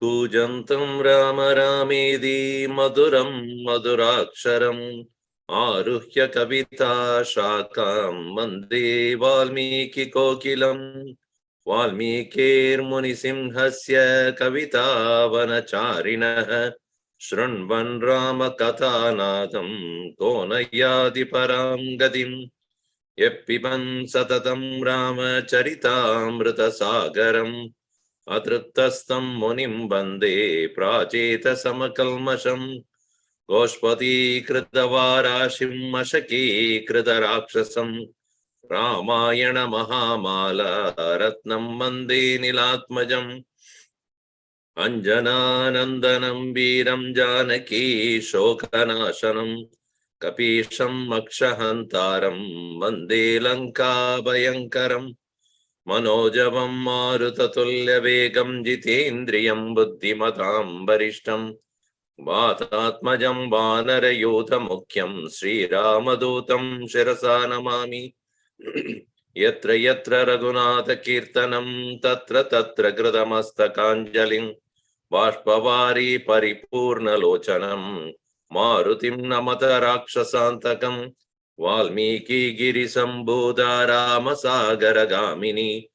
Kujantam Rama Ramedi Maduram Maduraksharam Aruhya Kavita Shakam Mande Valmiki Kokilam Valmikir Munisimhasya Kavita Vanacharinaha Shrunvan Rama Kathanadam Konayadi Param Gadim Yeppiban Satatam Rama Charitamrita Sagaram Atriptastam Munim Bande Pracheta Samakalmasham Goshpati Kritavarashim Mashaki Kritarakshasam Ramayana Mahamala Ratnam Mande Nilatmajam Anjananandanam Veeram Janaki Shokanashanam Kapisham Makshahantaram Mande Lanka Bhayankaram Manojavam Marutatulya Vegam Jitendriyam Buddhimatam Varishtam Vatatmajam Vanarayudha Mukyam Sri Ramadutam Shirasa Namami Yatra Yatra Raghunatha Kirtanam Tatra Tatra Gradamastakanjalim Vashpavari Paripurna Lochanam Marutim Namata Rakshasantakam Valmiki Girisambudha Ramasagara Gamini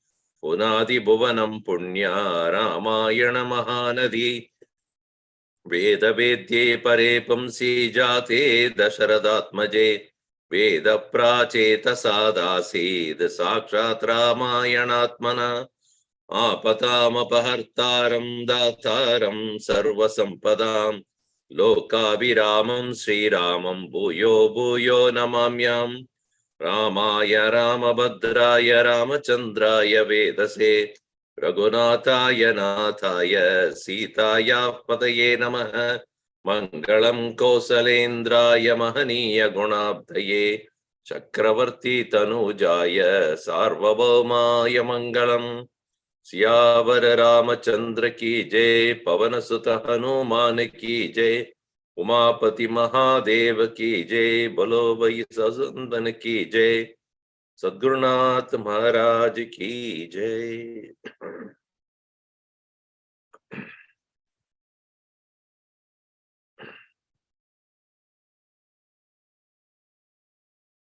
Punadi Bhuvanam Punya Ramayana Mahanadi Veda Vedye Pare Pumsi Jate Dasharadatmaje Veda Pracheta Sadasid Sakshat Ramayanatmana Apatam Apahartaram Dataram Sarvasampadam Lokaviramam Sri Ramam Bhuyo Bhuyo Namamyam Ramaya Ramabhadraya Ramachandraya Vedase Raghunathaya Nathaya Sitaya Pataye Namaha Mangalam Kosalendraya Mahaniya Gunabdaye Chakravarti Tanujaya Sarvabhaumaya Mangalam Siyavara Ramachandra ki jai, Pavana Sutta Hanuman ki jai, Umapati Mahadeva ki jai, Bolo Bhai Sasandan ki jai, Sadgurunath Maharaj ki jai.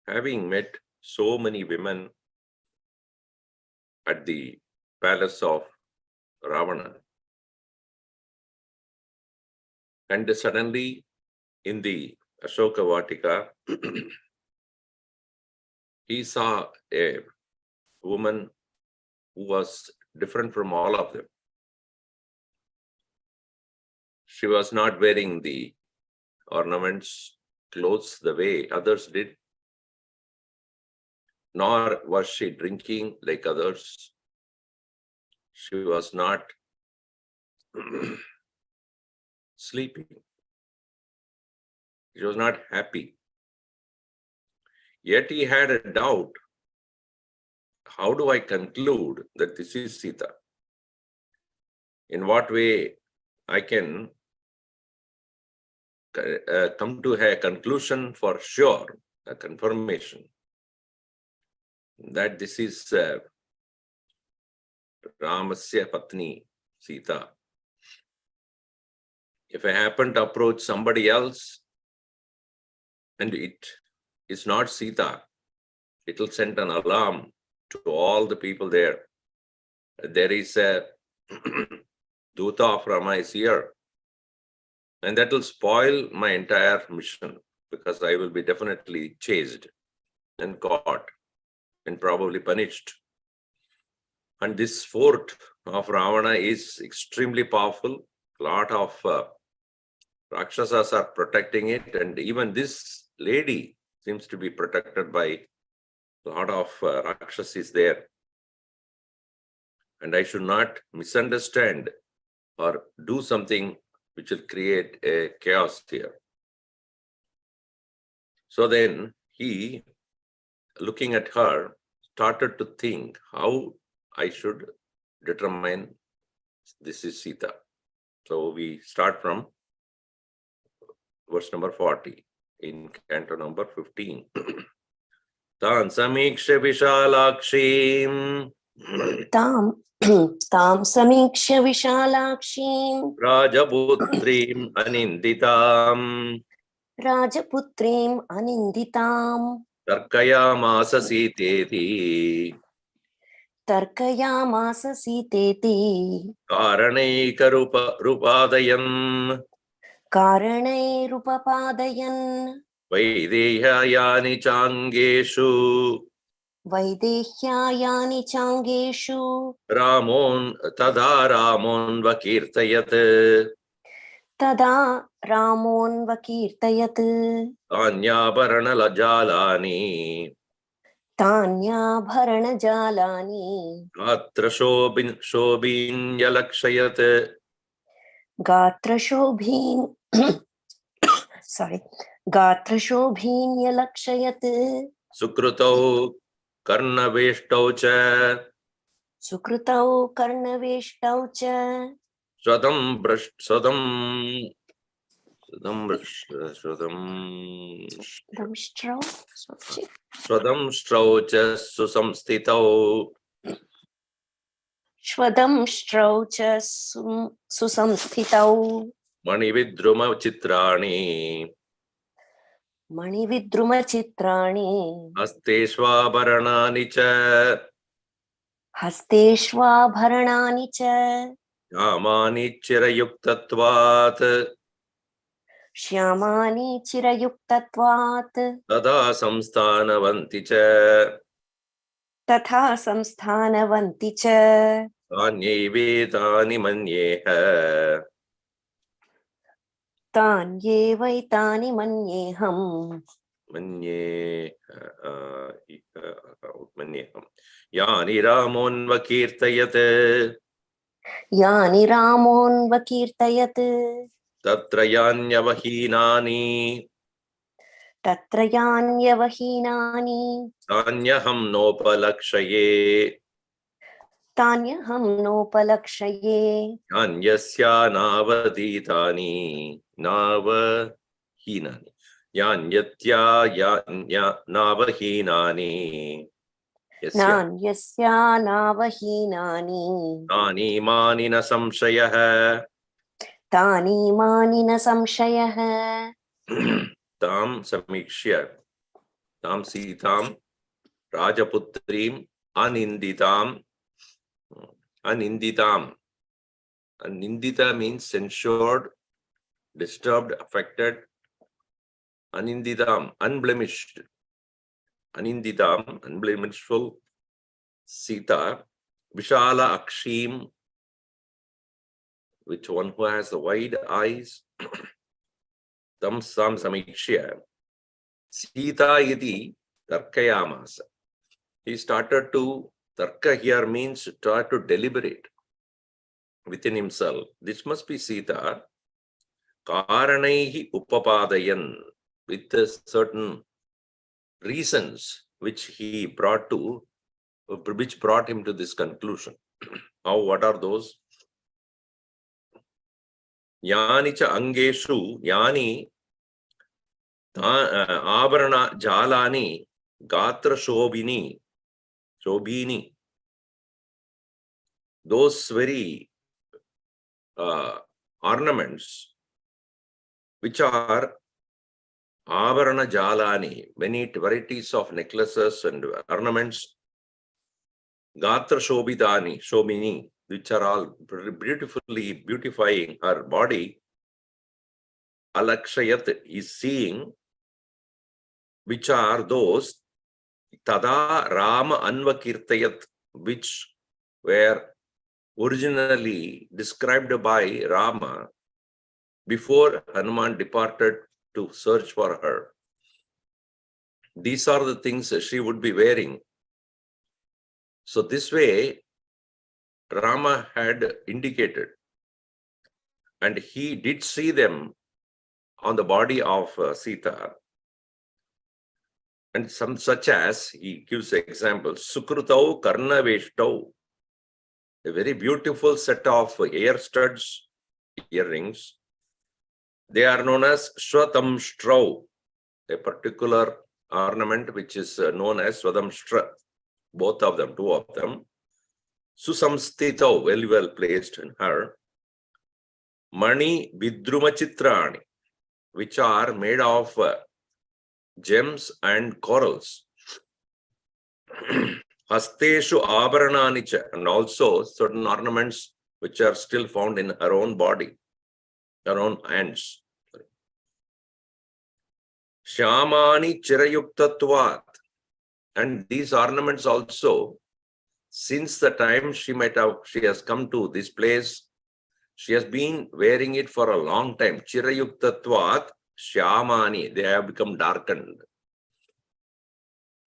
Having met so many women at the palace of Ravana, and suddenly in the Ashoka Vatika, he saw a woman who was different from all of them. She was not wearing the ornaments, clothes the way others did, nor was she drinking like others. She was not sleeping. She was not happy. Yet he had a doubt. How do I conclude that this is Sita? In what way I can come to a conclusion for sure, a confirmation that this is Ramasya Patni, Sita. If I happen to approach somebody else and it is not Sita, it will send an alarm to all the people there. There is a Duta of Rama is here. And that will spoil my entire mission, because I will be definitely chased and caught and probably punished. And this fort of Ravana is extremely powerful. A lot of Rakshasas are protecting it, and even this lady seems to be protected by a lot of Rakshasas there. And I should not misunderstand or do something which will create a chaos here. So then he, looking at her, started to think how I should determine this is Sita. So we start from verse number 40 in canto number 15. Tan samiksha vishalakshim तां समीक्ष्य विशालाक्षीं Rajaputrim aninditam राजपुत्रीम् अनिन्दिताम् Tarkayamasa Siteti तर्कयामास सीतेति Karanaikarupadayan कारणैरुपपादयन् Vaidehayani Changeshu वैदेह्यायानि चाङ्गेषु Ramon Vakirtayat तदा रामोऽन्वकीर्तयत् Anyabarana Lajalani तान्याभरणजालानि Atra Shobin Yalakshayat गात्रशोभीन्यलक्षयत् Sukrutau Karnaveshtau cha सुकृतौ कर्णवेष्टौ च Swadam Swadam cha Susamstitau श्वदंष्ट्रौ च सुसंस्थितौ Manividruma Chitrani मणिविद्रुमचित्राणि Asteshvabaranani cha हस्तेष्वाभरणानि च Yamani Chirayuktatvat श्यामानि चिरयुक्तत्वात् Tada Samstanavanti cha तथा संस्थानवन्ति च Tanyaivetani manyeha तान्येवैतानि मन्येऽहम् Manyeham Yani Ramonvakirtayat यानि रामोऽन्वकीर्तयत् Tatra Yanyavahinani तत्र यान्यवहीनानि Tanyaham Nopalakshaye तान्यहं नोपलक्ष्ये Yanyasya Navaditani Navahinani Yanyatya Navahinani Yasya नान्यस्या नावहीनानि Tani Manina Samshayah तानि मानि न संशयः Tam Samikshya Tam Sitam Rajaputrim Aninditam. Anindita means censured, disturbed, affected. Aninditam, unblemished. Aninditam, unblemishful. Sita, Vishala Akshim, which one who has the wide eyes. Tam Sam Samikshya. Sita iti Tarkayamasa. He started to, Tarka here means try to deliberate within himself. This must be Sita. Karanaihi upapadayan, with certain reasons which he brought to, which brought him to this conclusion. How? What are those? Yani cha angeshu, yani avarana jalani gatra shobini. Those very ornaments which are avarana jalani, many varieties of necklaces and ornaments, gatra shobini, which are all beautifully beautifying her body, alakshayat is seeing, which are those tada Rama anvakirtayat, which were originally described by Rama before Hanuman departed to search for her. These are the things she would be wearing. So this way, Rama had indicated, and he did see them on the body of Sita. And some such as, he gives examples, Sukrutau Karnaveshtau, a very beautiful set of ear studs, earrings. They are known as Swatamstrau, a particular ornament which is known as Swadamstra. Both of them, two of them. Susamstitau, very well placed in her. Mani Vidrumachitrani, which are made of gems and corals. Hasteshu Abarananicha, and also certain ornaments which are still found in her own body, her own hands. Shyamani Chirayuktatvat, and these ornaments also, since the time she has come to this place, she has been wearing it for a long time. Chirayuktatvat Shyamani, they have become darkened.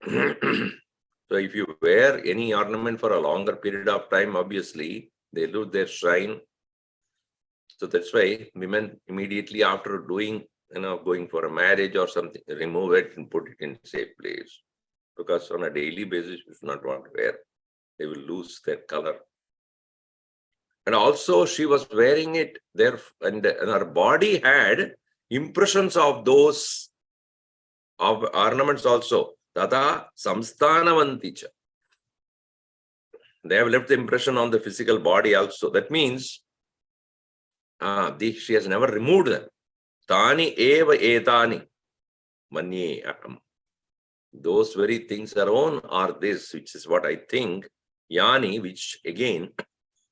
So if you wear any ornament for a longer period of time, obviously they lose their shine. So that's why women immediately after doing, going for a marriage or something, remove it and put it in a safe place. Because on a daily basis, you should not want to wear. They will lose their color. And also she was wearing it there, and her body had impressions of those of ornaments also. Tata samstanavanticha. They have left the impression on the physical body also. That means she has never removed them. Tani eva etani manye aham. Those very things alone are this, which is what I think. Yani, which again,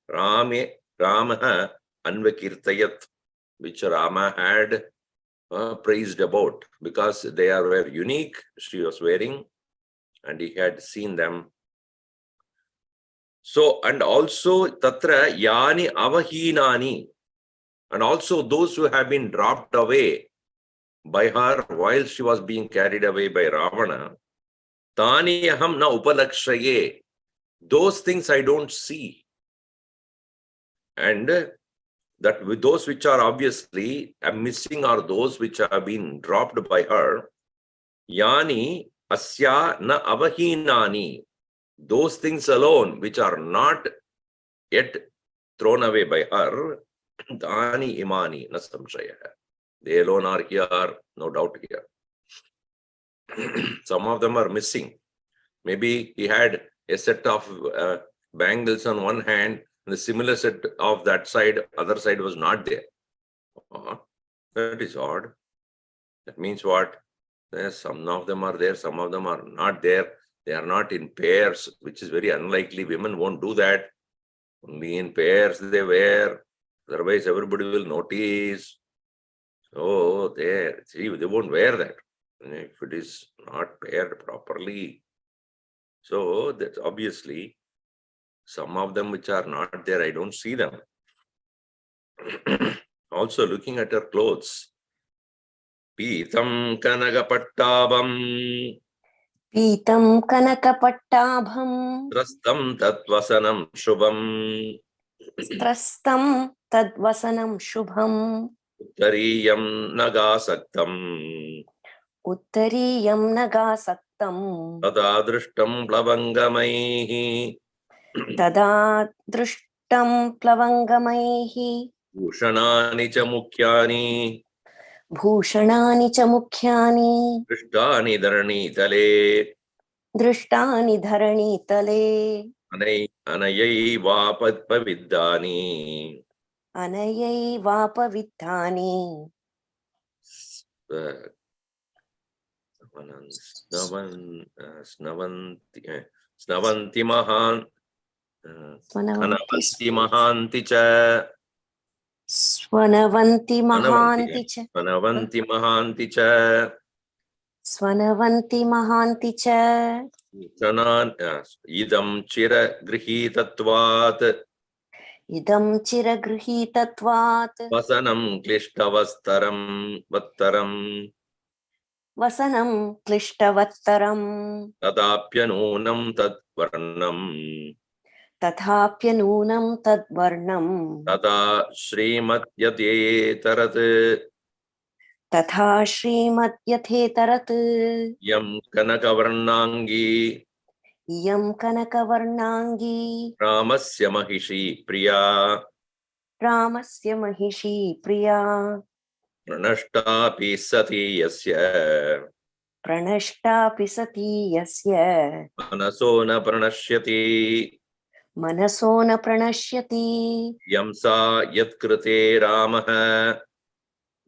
Rama anvakirtayat, which Rama had praised about, because they were unique, she was wearing, and he had seen them. So, and also tatra yani avahinani, and also those who have been dropped away by her while she was being carried away by Ravana, tani aham na upalakshaye, those things I don't see. And that with those which are obviously missing are those which have been dropped by her. Yani asya na avahinani, those things alone which are not yet thrown away by her. Dani imani na samshaya. They alone are here, no doubt here. Some of them are missing. Maybe he had a set of bangles on one hand, and the similar set of that side, other side was not there. That is odd. That means what? Some of them are there, some of them are not there. They are not in pairs, which is very unlikely. Women won't do that. Only in pairs they wear. Otherwise, everybody will notice. So they won't wear that if it is not paired properly. So that's obviously some of them which are not there, I don't see them. Also looking at her clothes. Pitam kanagapattabam. Pitam kanakapattabham. Strastam tatvasanam shubham. Strastam tadvasanam shubham. Uttariyam nagasaktam. Uttariyam nagasaktam. Tada drishtam plavangamaihi. Tada drishtam plavangamaihi. Bhushanani cha mukhyani. Bhushanani cha mukhyani. Drishtani dharani tale. Drishtani dharani tale. Anayai vapaviddani. Anayai vapaviddani. Snavanti mahan Anavati Mahanti cha. Swanavanti Mahanti cha. Anavanti Mahanti cha. Swanavanti Mahanti cha. Idam chira grihitatvat. Idam chira grihitatvat. Vasanam klishtavastaram vattaram. Vasanam klishtavattaram. Tadapyanunam tadvarnam. Tathapyanunam tadvarnam. Tata Srimatyate tarat. Tatha Srimatyatetarat. Yam kanakavarnangi. Yam kanakavarnangi. Ramasya Mahishi Priya. Ramasya Mahishi Priya. Pranashtapi sati yasya. Pranashtapi sati yasya. Manaso na pranashyati. Manaso na pranashyati. Yamsa yatkrite Ramaha.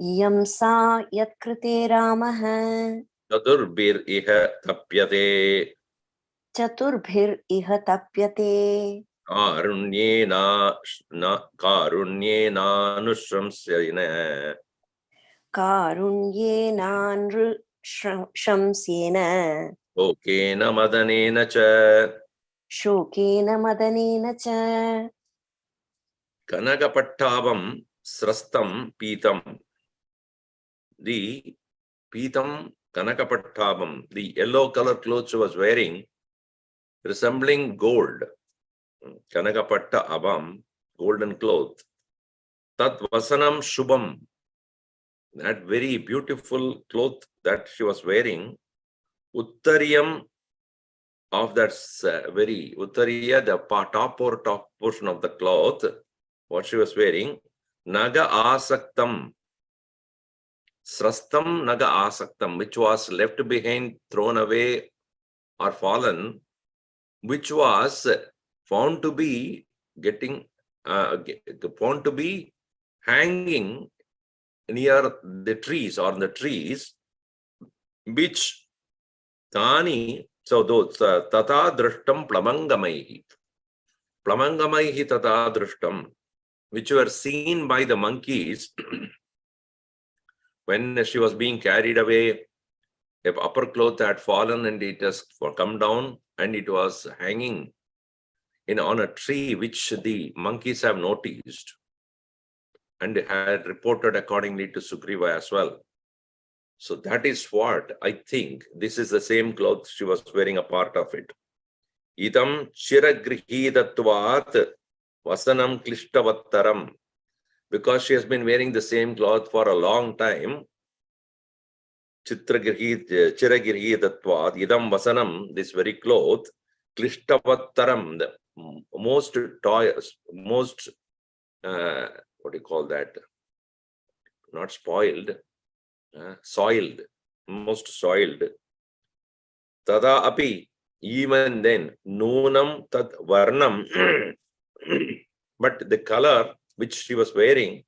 Yamsa yatkrite Ramaha. Chaturbir iha tapyate. Chaturbhir iha tapyate. Karunyena nushramsyena. Karunyenanru shamsena. Okena madanena cha. Shokena madanena cha. Kanagapattabam srastam pitam. The pitam kanakapattabam, the yellow color clothes she was wearing, resembling gold. Kanakapatta abam, golden cloth. Tat vasanam shubham, that very beautiful cloth that she was wearing. Uttariyam of that very uttariya, the top portion of the cloth, what she was wearing. Naga asaktam. Srastam naga asaktam, which was left behind, thrown away or fallen, which was found to be found to be hanging near the trees or the trees, which tani, so those tata drishtam plamangamaihi. Plamangamaihi tata drishtam, which were seen by the monkeys when she was being carried away. The upper cloth had fallen and it has come down and it was hanging on a tree, which the monkeys have noticed and had reported accordingly to Sugriva as well. So that is what I think. This is the same cloth she was wearing, a part of it. Idam chiragrihidatvat vasanam klishtavattaram. Because she has been wearing the same cloth for a long time, chiragrihidatvat idam vasanam, this very cloth, klishtavattaram, the most what do you call that? Not spoiled, soiled, most soiled. Tada api, even then, nunam tad varnam, but the color which she was wearing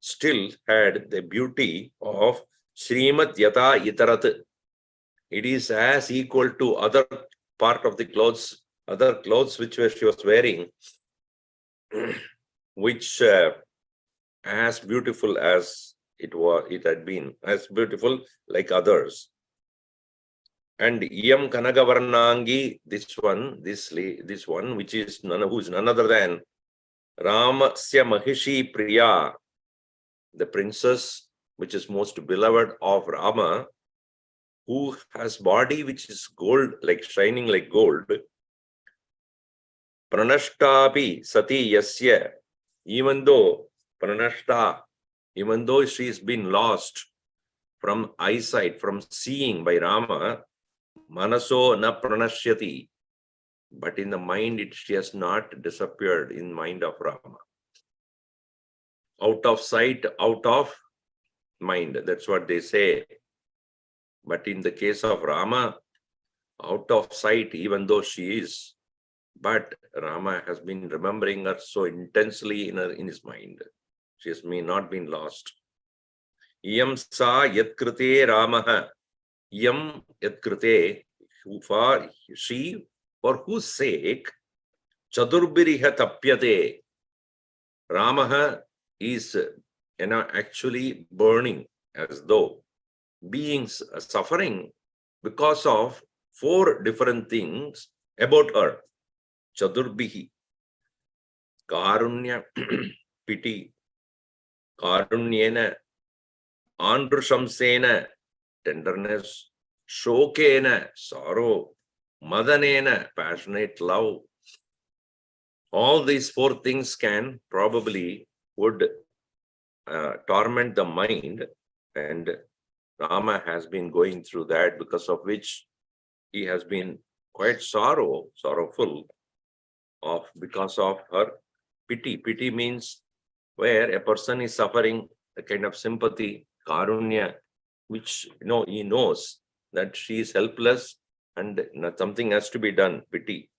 still had the beauty of Srimad Yata Itarat. It is as equal to other part of the clothes, other clothes which she was wearing, which as beautiful as it had been, as beautiful like others. And Iyam Kanagavarnangi, this one, which is who is none other than Ramasya Mahishi Priya, the princess which is most beloved of Rama, who has body which is gold, like shining like gold. Pranashtapi sati yasya, even though she's been lost from eyesight, from seeing by Rama, manaso na pranashyati, but in the mind she has not disappeared in mind of Rama. Out of sight, out of mind, that's what they say. But in the case of Rama, out of sight, even though she is, but Rama has been remembering her so intensely in his mind. She has not been lost. Iyam sa yatkrite Ramaha. Iyam yatkrite, for whose sake, Chadurbiriha tapyate. Ramaha is, actually burning, as though beings are suffering because of 4 different things about her. Chadurbihi. Karunya, pity. Karunyena, andrushamsena, tenderness. Shokena, sorrow. Madanena, passionate love. All these 4 things would torment the mind, and Rama has been going through that, because of which he has been quite sorrowful because of her pity. Pity means where a person is suffering, a kind of sympathy, karunya, which he knows that she is helpless and something has to be done. Pity.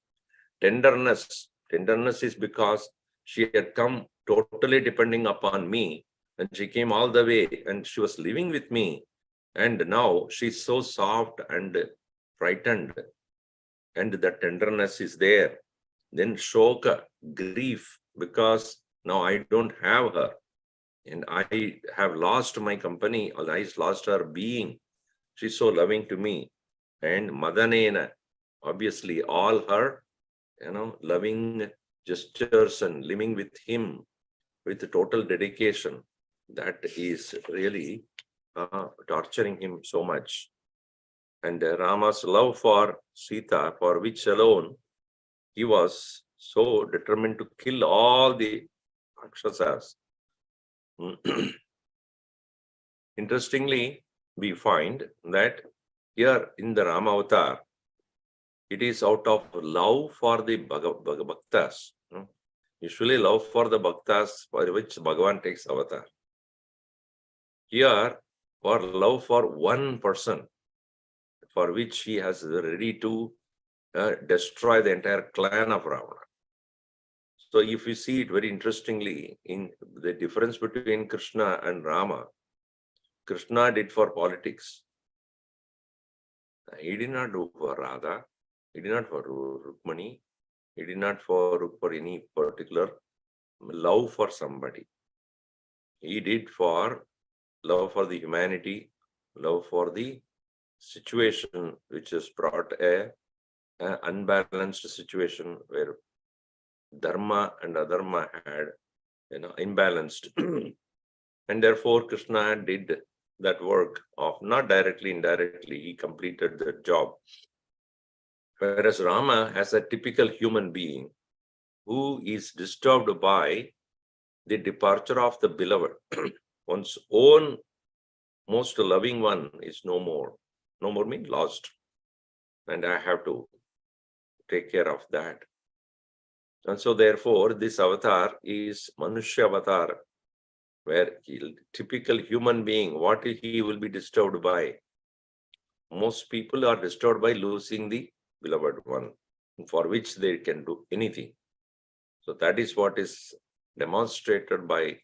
Tenderness is because she had come totally depending upon me, and she came all the way and she was living with me, and now she's so soft and frightened, and the tenderness is there. Then shoka, grief, because now I don't have her, and I have lost my company, or I lost her being. She's so loving to me. And madanena, obviously all her loving gestures and living with him with total dedication, that is really torturing him so much. And Rama's love for Sita, for which alone he was so determined to kill all the Rakshasas. Interestingly, we find that here in the Rama avatar, it is out of love for the bhaktas. Usually love for the bhaktas, for which Bhagavan takes avatar. Here, for love for one person, for which he has ready to destroy the entire clan of Ravana. So if you see it very interestingly, in the difference between Krishna and Rama, Krishna did for politics. He did not do for Radha. He did not for Rukmani. He did not for any particular love for somebody. He did for love for the humanity, love for the situation which has brought a unbalanced situation where dharma and adharma had imbalanced. And therefore Krishna did that work of, not directly, indirectly, he completed the job. Whereas Rama, as a typical human being who is disturbed by the departure of the beloved, one's own most loving one is no more. No more means lost. And I have to take care of that. And so therefore this avatar is Manushya avatar, where typical human being, what he will be disturbed by? Most people are disturbed by losing the beloved one, for which they can do anything. So that is what is demonstrated by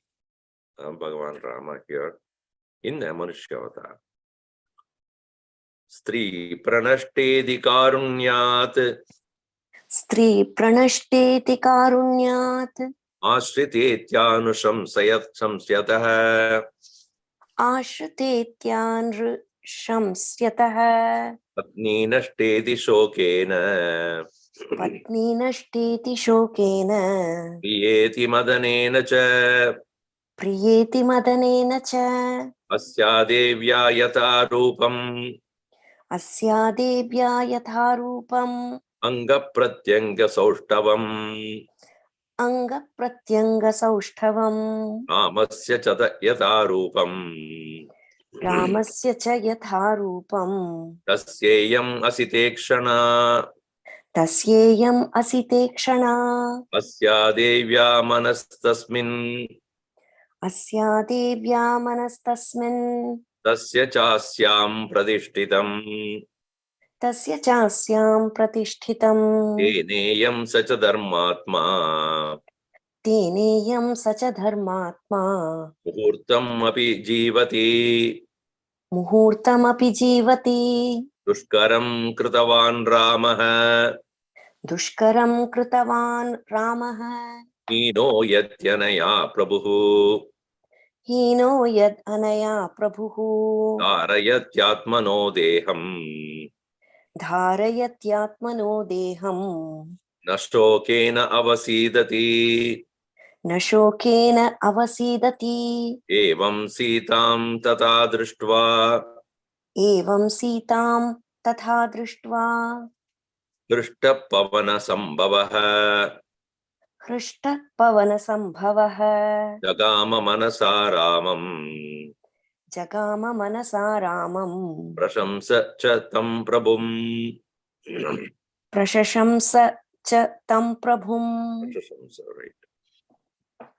Bhagavan Rama here in the Manushya avatar. Stri pranashtedi karunyat. Stri pranashteti karunyat. Ashritetyanusham samsyatah. Ashritetyanru shamsyatah. Patni nashteti shokena. Patni nashteti shokena. Priyeti madanena cha. Priyeti madanena cha. Asya devya yata rupam. Asya devya yatha rupam. Anga pratyanga saushtavam. Anga pratyanga saushtavam. Ramasya chata yata rupam. Ramasya cha yatha rupam. Tasyeyam asitekshana. Tasyeyam asitekshana. Asya devya manastasmin. Asya devya manastasmin. Tasya chasyam pradishtitam. Tasya chasyam pratishtitam. Teneyam sacha dharmatma. Teneyam sacha dharmatma. Muhurtam api jivati. Muhurtam api jivati. Dushkaram kritavan Ramaha. Dushkaram kritavan Ramaha Hino yatyanaya prabhu Hino yad anaya prabhuhu Dharayatyatmano deham Dharayatyatmano deham Nastokena avasidati Nashokena avasidati Evam sitam tata drishtva Evam sitam tatha drishtva Drishta pavana sambhavaha Hrishta pavana sambhavaha Jagama manasa ramam Jagama manasa ramam Prashamsa cha tam prabhum Prashashamsa cha tam prabhum. Prashamsa, right.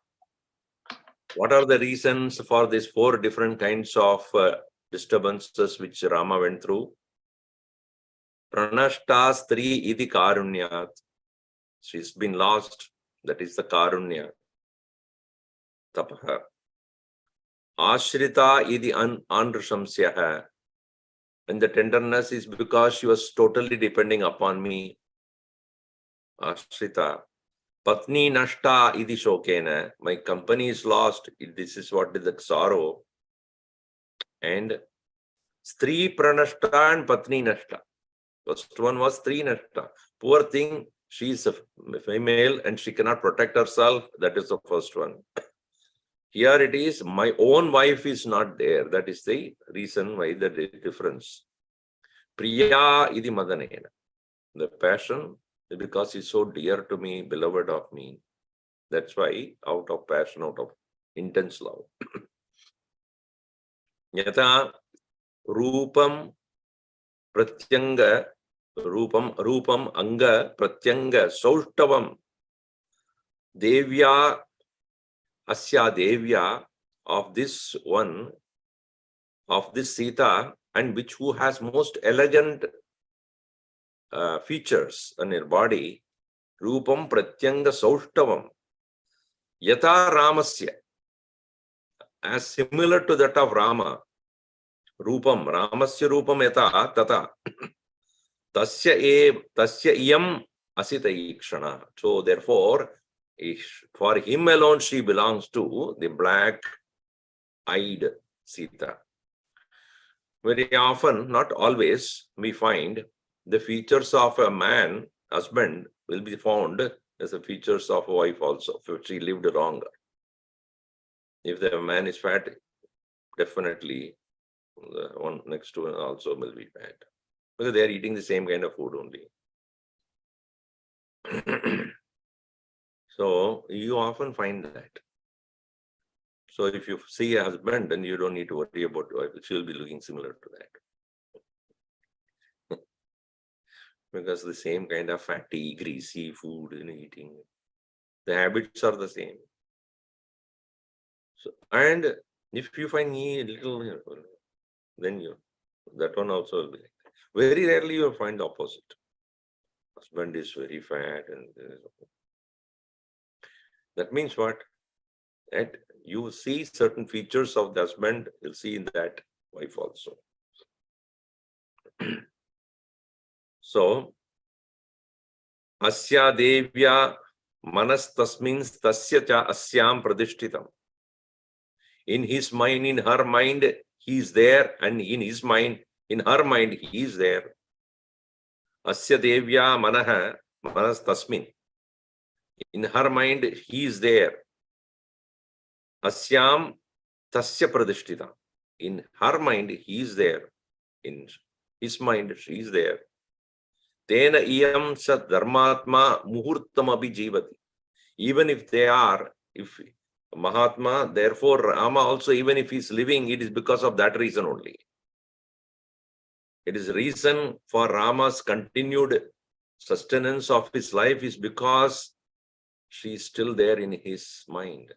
What are the reasons for these four different kinds of disturbances which Rama went through? Pranashta stri iti karunyat. She's been lost. That is the karunya. Tapaha. Ashrita iti anrushamsyaha. And the tenderness is because she was totally depending upon me. Ashrita. Patni nashta iti shokena. My company is lost. This is what is the sorrow. And Stri pranashta and patni nashta. First one was Stri nashta. Poor thing, she is a female and she cannot protect herself. That is the first one. Here it is, my own wife is not there. That is the reason why the difference. Priya idi madanena. The passion, because it's so dear to me, beloved of me. That's why out of passion, out of intense love. Yata rupam pratyanga rupam anga pratyanga saushtavam devya asya devya of this one, of this Sita, and which who has most elegant features on her body, rupam pratyanga saushtavam yata ramasya, as similar to that of Rama, rupam ramasya rupam yata tata tasya iyam asita ikshana. So therefore, for him alone she belongs to the black-eyed Sita. Very often, not always, we find the features of a man, husband, will be found as the features of a wife also, if she lived longer. If the man is fat, definitely the one next to him also will be fat. Because they are eating the same kind of food only. So you often find that. So if you see a husband, then you don't need to worry about wife. She will be looking similar to that. Because the same kind of fatty, greasy food in eating. The habits are the same. So, and if you find a little, then that one also will be like that. Very rarely you will find the opposite. Husband is very fat, and that means what? That you see certain features of the husband, you'll see in that wife also. So, asya devya manas tasmin tasya cha asyam pradishtitam. In his mind, in her mind, he is there, and in his mind, in her mind, he is there. Asya devya manaha manas tasmin. In her mind, he is there. Asyam tasya pradishtita. In her mind, he is there. In his mind, she is there. Tena iyam sa dharmatma muhurtam abhijivati. Even if they are, if Mahatma, therefore Rama also, even if he is living, it is because of that reason only. It is reason for Rama's continued sustenance of his life is because she is still there in his mind.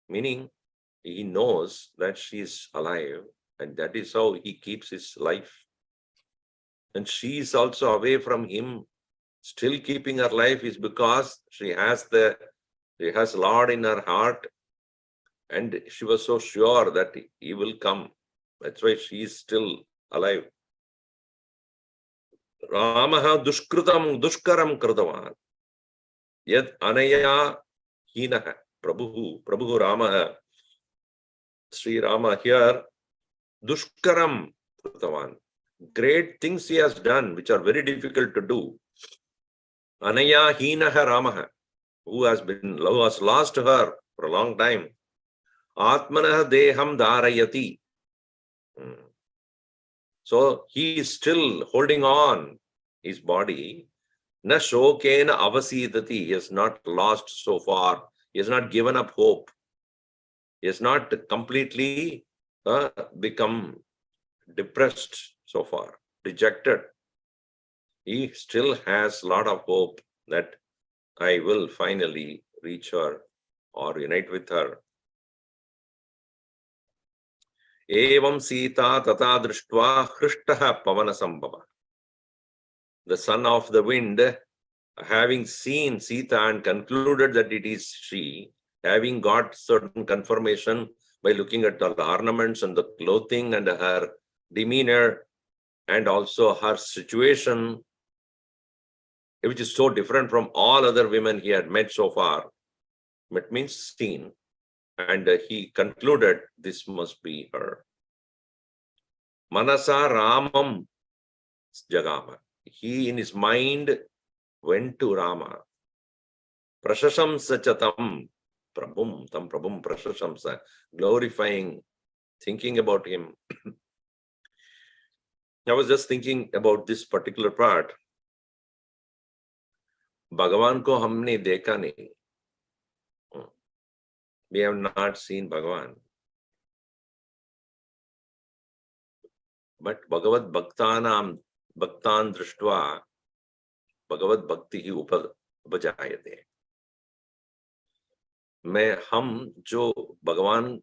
Meaning, he knows that she is alive, and that is how he keeps his life. And she is also away from him, still keeping her life is because she has Lord in her heart, and she was so sure that he will come. That's why she is still alive. Ramah dushkaram kritavan. Yad anaya hinaha. Prabhu Rama, Sri Rama here, dushkaram kritavan. Great things he has done, which are very difficult to do. Anaya hinaha Ramaha, who has lost her for a long time. Atmanah deham dharayati. So he is still holding on his body. Na shokena avasidati. He has not lost so far. He has not given up hope. He has not completely become depressed so far, dejected. He still has a lot of hope that I will finally reach her or unite with her. Evam Sita tata drishtva Khrishtaha pavana sambhava. The son of the wind, having seen Sita and concluded that it is she, having got certain confirmation by looking at the ornaments and the clothing and her demeanor and also her situation, which is so different from all other women he had met so far. It means seen. And he concluded this must be her. Manasa Ramam Jagama. He in his mind went to Rama. Prashashamsa chatam prabhum, tam prabhum prashashamsa, glorifying, thinking about him. I was just thinking about this particular part. Bhagavan ko humne dekha nahi. We have not seen Bhagavan. But Bhagavad Bhaktanam Bhaktan Drishtva Bhagavad Bhakti hi upajayate. हम जो भगवान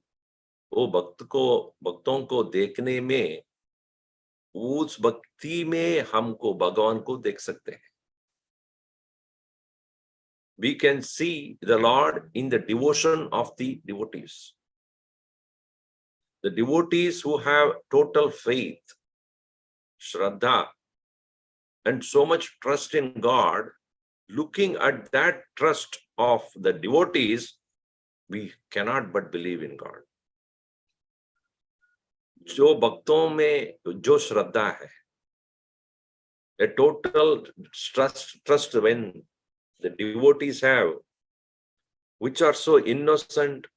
वो भक्तों को देखने में, उस भक्ति में हमको भगवान को देख सकते हैं. We can see the Lord in the devotion of the devotees. The devotees who have total faith, Shraddha, and so much trust in God, looking at that trust of the devotees, we cannot but believe in God. जो भक्तों में जो श्रद्धा है, a total trust when the devotees have, which are so innocent,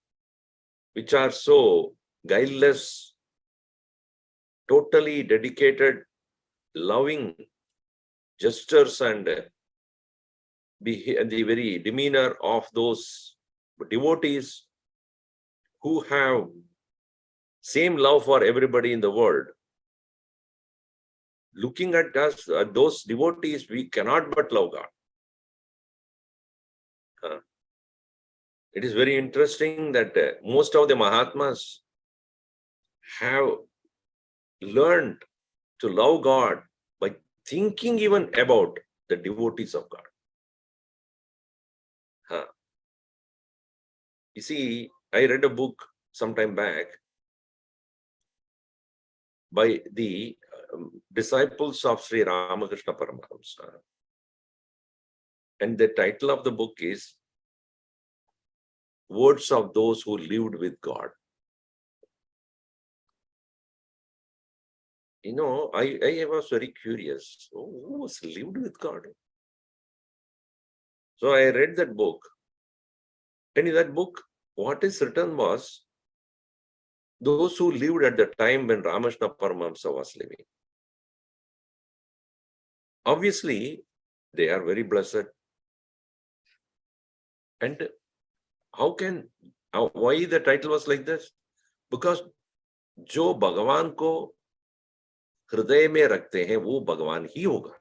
which are so guileless, totally dedicated, loving gestures and the very demeanor of those devotees who have same love for everybody in the world. Looking at us, those devotees, we cannot but love God. It is very interesting that most of the Mahatmas have learned to love God by thinking even about the devotees of God. You see, I read a book sometime back by the disciples of Sri Ramakrishna Paramahamsa. And the title of the book is Words of Those Who Lived with God. You know, I was very curious. Who was lived with God? So I read that book. And in that book, what is written was those who lived at the time when Ramakrishna Paramahamsa was living. Obviously, they are very blessed. And why the title was like this? Because जो भगवान को हृदय में रखते हैं वो भगवान ही होगा.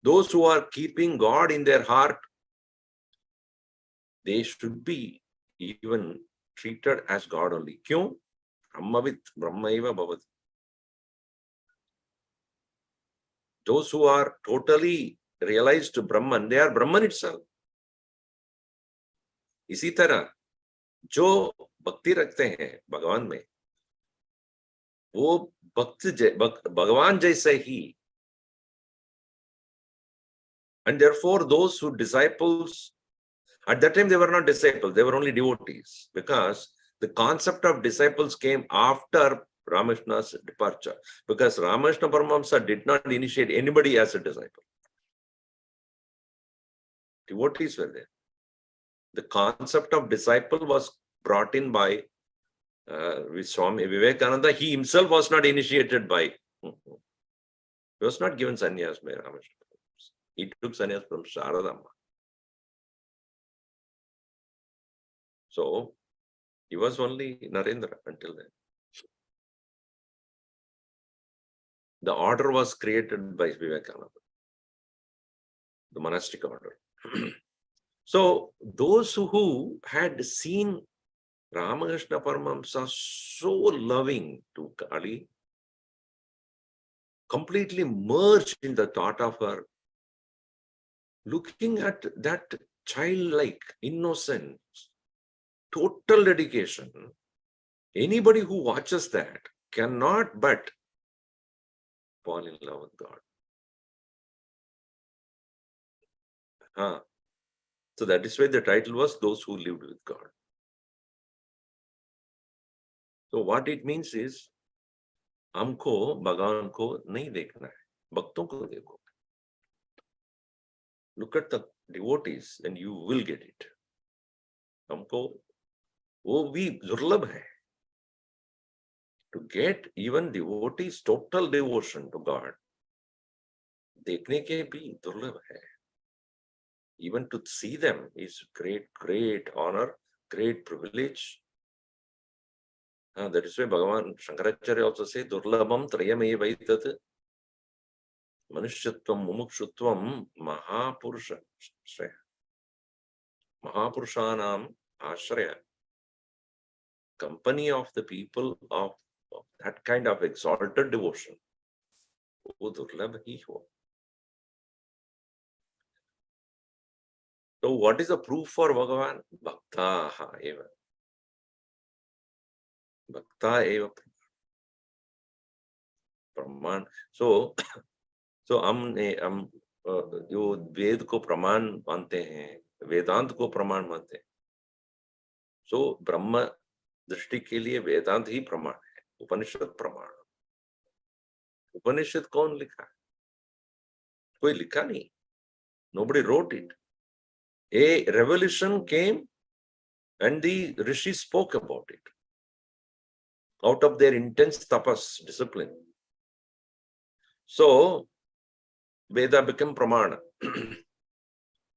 Those who are keeping God in their heart, they should be even treated as God only. क्यों? ब्रह्मवित् ब्रह्मैव भवति. Those who are totally realized Brahman, they are Brahman itself. इसी तरह जो भक्ति रखते हैं भगवान में, वो भगवान जैसे ही. And therefore, those who disciples, at that time they were not disciples, they were only devotees, because the concept of disciples came after Ramakrishna's departure, because Ramakrishna Paramahamsa did not initiate anybody as a disciple. Devotees were there. The concept of disciple was brought in by Swami Vivekananda. He himself was not initiated by, he was not given sannyas by Ramakrishna. He took sannyas from Sharadamma. So he was only Narendra until then. The order was created by Vivekananda, the monastic order. So those who had seen Ramakrishna Paramahamsa so loving to Kali, completely merged in the thought of her, looking at that childlike innocence, total dedication, anybody who watches that cannot but fall in love with God. So that is why the title was Those Who Lived with God. So what it means is, हमको भगवान को नहीं देखना है, भक्तों को देखो. Look at the devotees and you will get it. हमको वो भी दुर्लभ है. To get even devotees total devotion to God, देखने के भी दुर्लभ है. Even to see them is great honor, great privilege. That is why Bhagavan Shankaracharya also say, Durlabham Trayame Vaitat Manushyattvam Mumukshutvam Mahapurusha Shraya. Mahapurushanam Ashraya. Company of the people of that kind of exalted devotion. वो दुर्लभ ही हो. So what is the proof for Bhagavan? Bhaktaha eva. Bhakta eva praman. So हम जो वेद को प्रमाण मानते हैं, वेदांत को प्रमाण मानते हैं. So ब्रह्म दृष्टि के लिए वेदांत ही प्रमाण है, उपनिषद प्रमाण. उपनिषद कौन लिखा? कोई लिखा नहीं. Nobody wrote it. A revelation came and the rishis spoke about it out of their intense tapas, discipline. So Veda became pramana.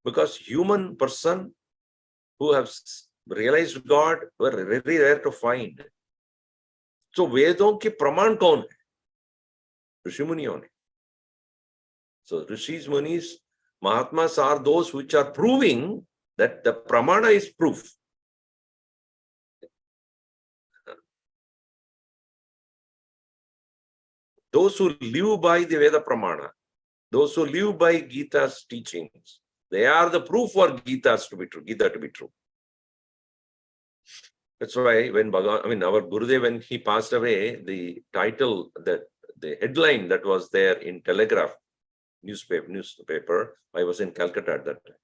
Because human person who have realized God were very rare to find. So Vedon ki praman kaun hai? Rishi Muniyon. So Rishis, Munis, Mahatmas are those which are proving that the pramana is proof. Those who live by the Veda pramana, those who live by Gita's teachings, they are the proof for Gita to be true. That's why when Bhagavan, our Gurudev, when he passed away, the title, the headline that was there in Telegraph newspaper, I was in Calcutta at that time.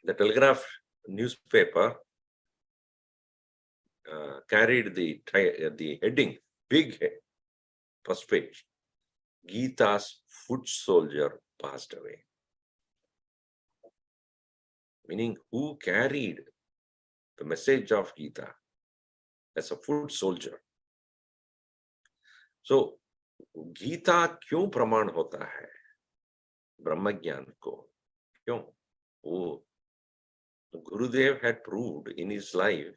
The Telegraph newspaper carried the heading, big first page, Gita's foot soldier passed away. Meaning, who carried the message of Gita as a foot soldier. So, Gita क्यों प्रमाण होता है ब्रह्म ज्ञान को? क्यों? वो Gurudev had proved in his life,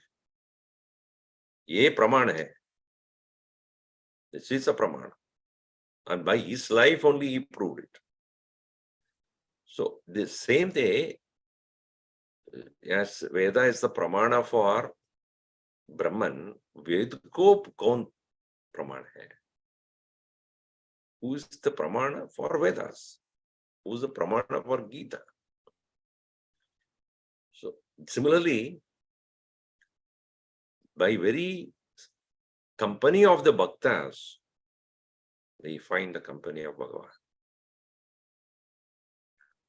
ये प्रमाण है. This is a praman. And by his life only he proved it. So the same day, as Veda is the pramana for Brahman, Ved ko kaun praman hai? Who is the pramana for Vedas? Who is the pramana for Gita? So similarly, by very company of the bhaktas, we find the company of Bhagavan.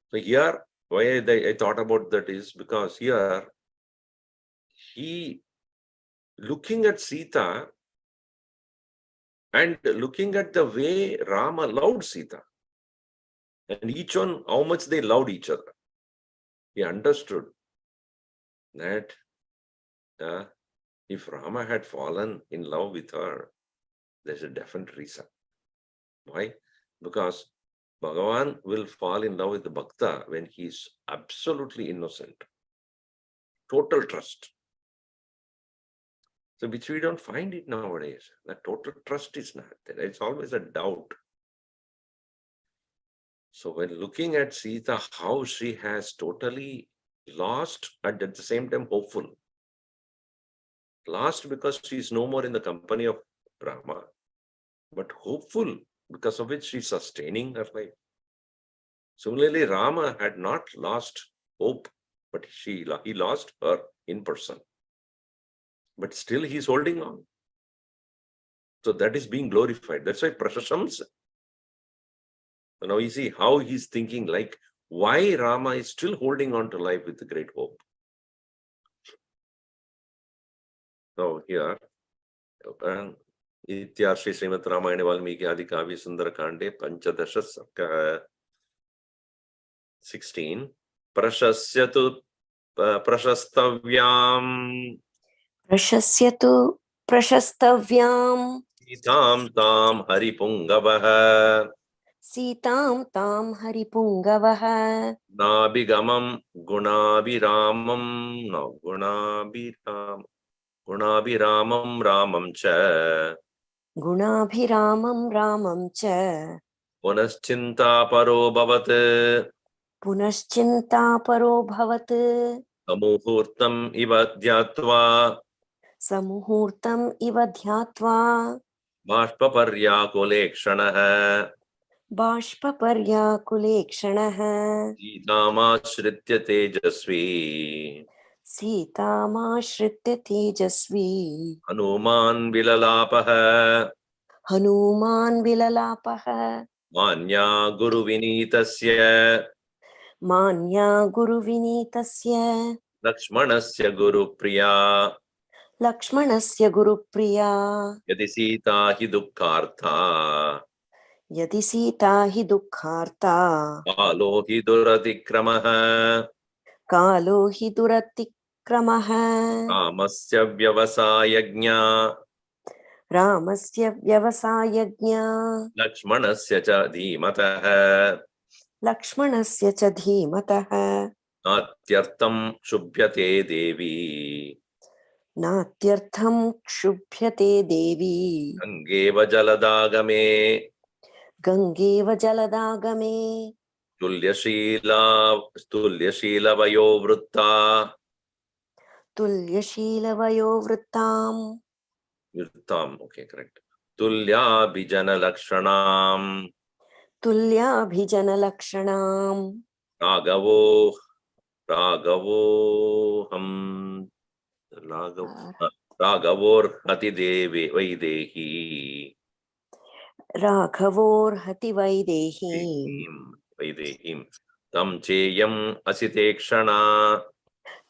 So here, why I thought about that is because here, he looking at Sita and looking at the way Rama loved Sita, and each one, how much they loved each other. He understood that if Rama had fallen in love with her, there's a definite reason. Why? Because Bhagavan will fall in love with the Bhakta when he is absolutely innocent. Total trust. So which we don't find it nowadays. That total trust is not there. It's always a doubt. So when looking at Sita, how she has totally lost and at the same time hopeful. Lost because she is no more in the company of Rama, but hopeful because of which she is sustaining her life. Similarly, Rama had not lost hope, but he lost her in person. But still he is holding on. So that is being glorified. That's why Prashashamsa. So now you see how he's thinking, like why Rama is still holding on to life with great hope. So here, Ityashri Srimad Ramayana Valmiki Ramayan Sundarakand Sarga 16. Prashasyatu Prashastavyam Prashasyatu prashastavyam Sitam Tam Haripungavaha Sitam tam haripungavaha Nabigamam Gunabhiramam Gunabhiramam Ramam Cha Gunabhiramam ramam cha Punaschinta Paro Bhavat Punaschinta paro bhavat Samuhurtam Iva Dhyatva Samuhurtam iva dhyatva Bhashpaparyakulekshanaha Bashpaparyakulekshanaha Sitamashritya Tejasvi Sitama-shritya tejasvi Hanuman Vilalapaha Hanuman vilalapaha Manya Guru Vinitasya Manya guru vinitasya Lakshmanasya Guru Priya Lakshmanasya guru priya Yadi Sita Hi Dukkhartha Yadi sita hi dukkharta Alo Hi Duratikramaha Kalo hi duratikramaha Ramasya Vyavasayajna Ramasya vyavasayajna Lakshmanasya Cha Dhimataha Lakshmanasya cha dhimataha Natyartam Shubhyate Devi Natyartham kshubhyate devi Gangeva Jaladagame Gangeva jaladagame Tulyashila Vayovritta Tulyashila vayovrittam Vrittam, okay, correct. Tulya Bijana Lakshanam Tulyabhijana lakshanam Ragavo Ragavor Hati Devi Vaidehi Raghavor hati vaidehi Vaidehim Tam Cheyam Asitekshana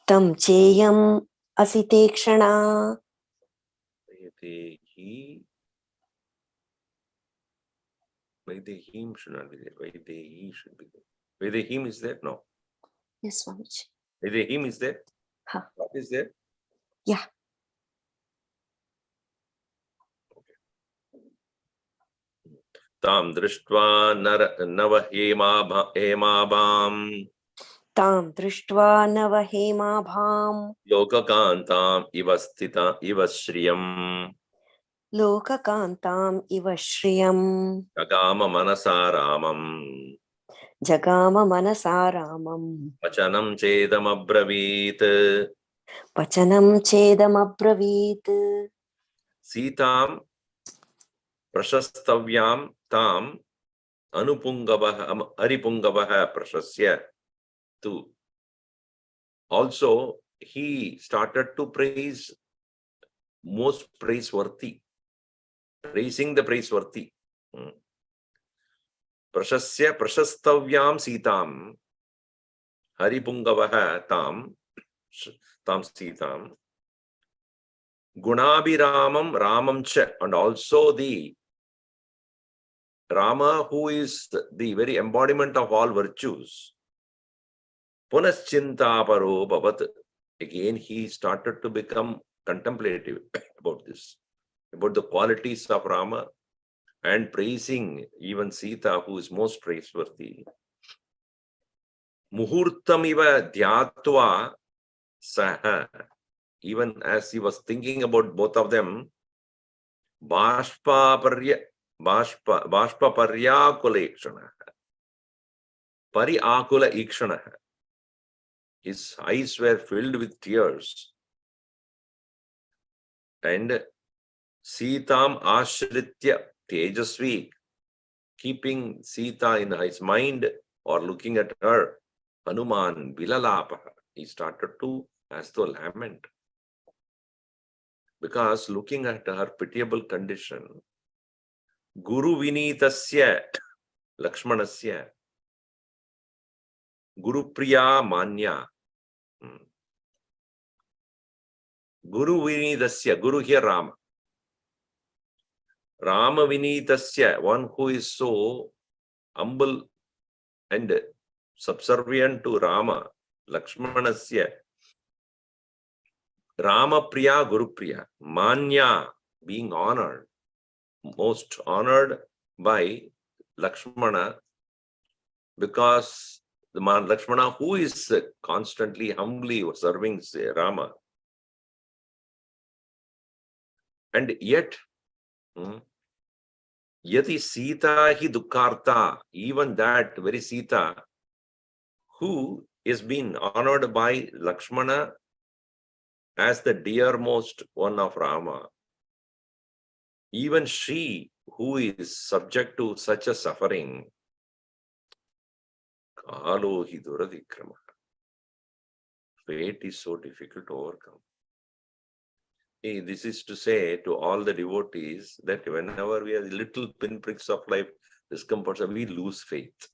Tam cheyam asitekshana Vaidehim should not be there. Vaidehi should be there. Vaidehim is there? No. Yes, Swamiji. Vaidehim is there? Huh. What is there? Yeah. Tam Drishtva Navahemabham Tam drishtva navahemabham Lokakantam Ivastita Ivashriyam Lokakantam iva shriyam Jagama Manasaramam Jagama manasaramam Vachanam Chedam Abravit Vachanam chedam abravit Sitam Prashastavyam Tam Anupungavaha Aripungavaha Prashasya tu. Also, he started to praise most praiseworthy. praising the praiseworthy. Prashasya prashastavyam Sitam Haripungavaha tam Sitam Gunabhiramam Ramam cha, and also the Rama, who is the very embodiment of all virtues. Punaschinta paro bhavat. Again, he started to become contemplative about this, about the qualities of Rama, and praising even Sita, who is most praiseworthy. Muhurtam iva dhyatva saha. Even as he was thinking about both of them, Bashpa paryakula ikshana. Pariakula ikshana. His eyes were filled with tears. And Sitam ashritya tejasvi, keeping Sita in his mind or looking at her, Hanuman vilalapa. He started to as though lament. Because looking at her pitiable condition, Guru Vinitasya Lakshmanasya Guru Priya Manya. Guru Vinitasya, Guru here Rama. Rama Vinitasya, one who is so humble and subservient to Rama, Lakshmanasya. Rama Priya, Guru Priya. Manya, being honored, most honored by Lakshmana, because the man Lakshmana, who is constantly, humbly serving Rama. And yet, Yati Sita hi Dukkarta, even that very Sita, who is being honored by Lakshmana as the dearmost one of Rama, even she who is subject to such a suffering, Kalo hi duradikrama. Fate is so difficult to overcome. This is to say to all the devotees that whenever we have little pinpricks of life, discomforts, we lose faith.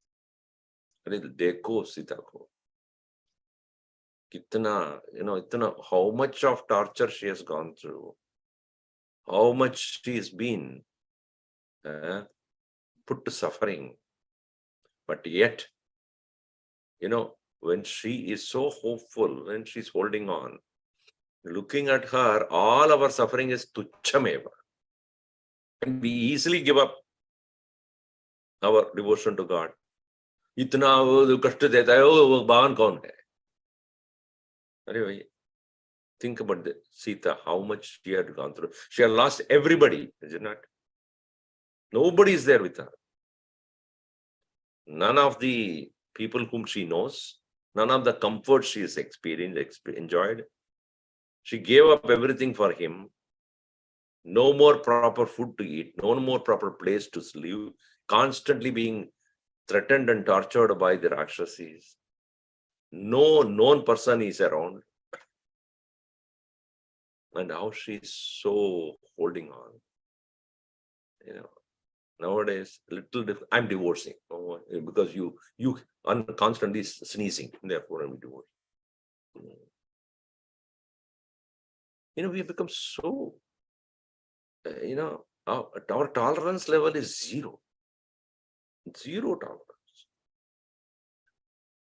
Dekho Sita ko. How much of torture she has gone through, how much she has been put to suffering. But yet, when she is so hopeful and she's holding on, looking at her, all our suffering is tuchhameva. And we easily give up our devotion to God. Itna kashta deta hai, wo bhagan kaun hai? Anyway, think about the Sita, how much she had gone through. She had lost everybody, is it not? Nobody is there with her. None of the people whom she knows, none of the comfort she has enjoyed. She gave up everything for him. No more proper food to eat, no more proper place to live, constantly being threatened and tortured by the Rakshasis. No known person is around. And how she is so holding on. Nowadays, little different. I'm divorcing because you are constantly sneezing. Therefore, I'm divorcing. We have become so, our tolerance level is zero. Zero tolerance.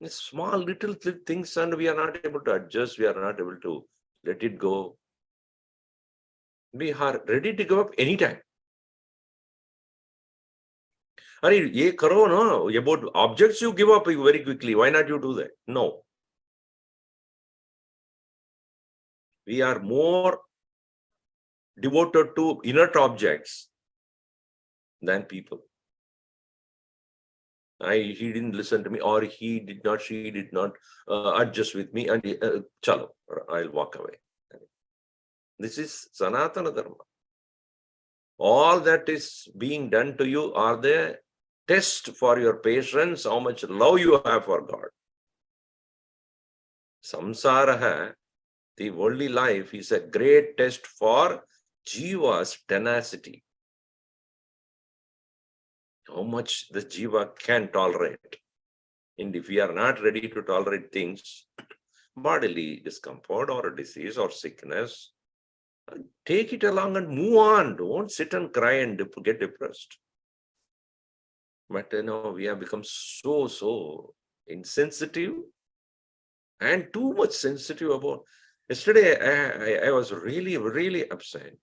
Small little things, and we are not able to adjust. We are not able to let it go. We are ready to give up anytime. Ye karo, no? About objects you give up very quickly. Why not you do that? No. We are more devoted to inert objects than people. He didn't listen to me, or she did not adjust with me, and chalo, I'll walk away. This is Sanatana Dharma. All that is being done to you are the test for your patience, how much love you have for God. Samsara, the worldly life, is a great test for Jiva's tenacity. how much the jiva can tolerate. And if we are not ready to tolerate things, bodily discomfort or a disease or sickness, take it along and move on. Don't sit and cry and get depressed. But we have become so insensitive and too much sensitive about. Yesterday, I was really upset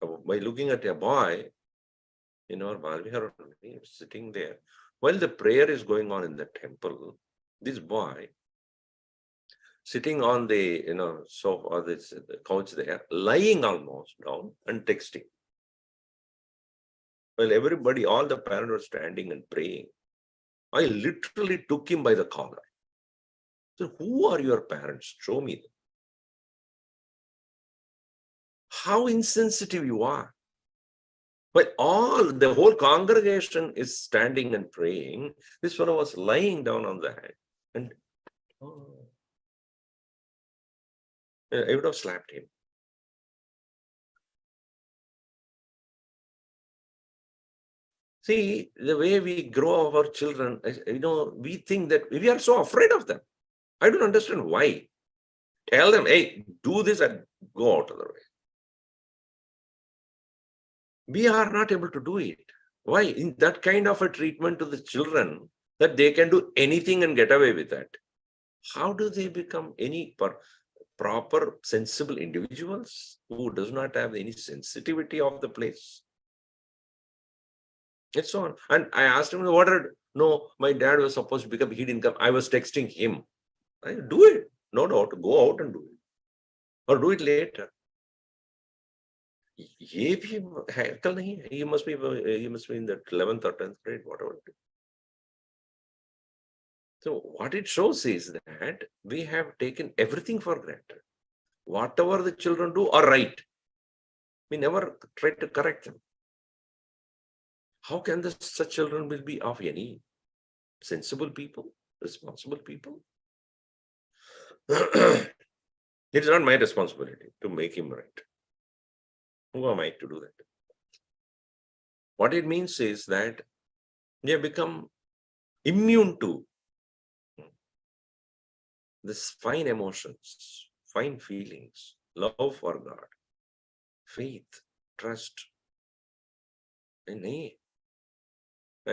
by looking at a boy in our Valmiki sitting there. While the prayer is going on in the temple, this boy sitting on the sofa or the couch there, lying almost down and texting. Well, everybody, all the parents were standing and praying. I literally took him by the collar. So, who are your parents? Show me them. How insensitive you are. But the whole congregation is standing and praying. This fellow was lying down on the head. And I would have slapped him. See, the way we grow our children, we think that we are so afraid of them. I don't understand why. Tell them, hey, do this and go out of the way. We are not able to do it. Why? In that kind of a treatment to the children, that they can do anything and get away with that. How do they become any proper, sensible individuals who does not have any sensitivity of the place? And so on. And I asked him, no, my dad was supposed to become, he didn't come. I was texting him. I do it. No doubt. Go out and do it. Or do it later. He must be in the 11th or 10th grade, whatever. So what it shows is that we have taken everything for granted. Whatever the children do are right. We never try to correct them. How can such children will be of any sensible people, responsible people? It is not my responsibility to make him right. Who am I to do that? What it means is that they have become immune to this fine emotions, fine feelings, love for God, faith, trust. And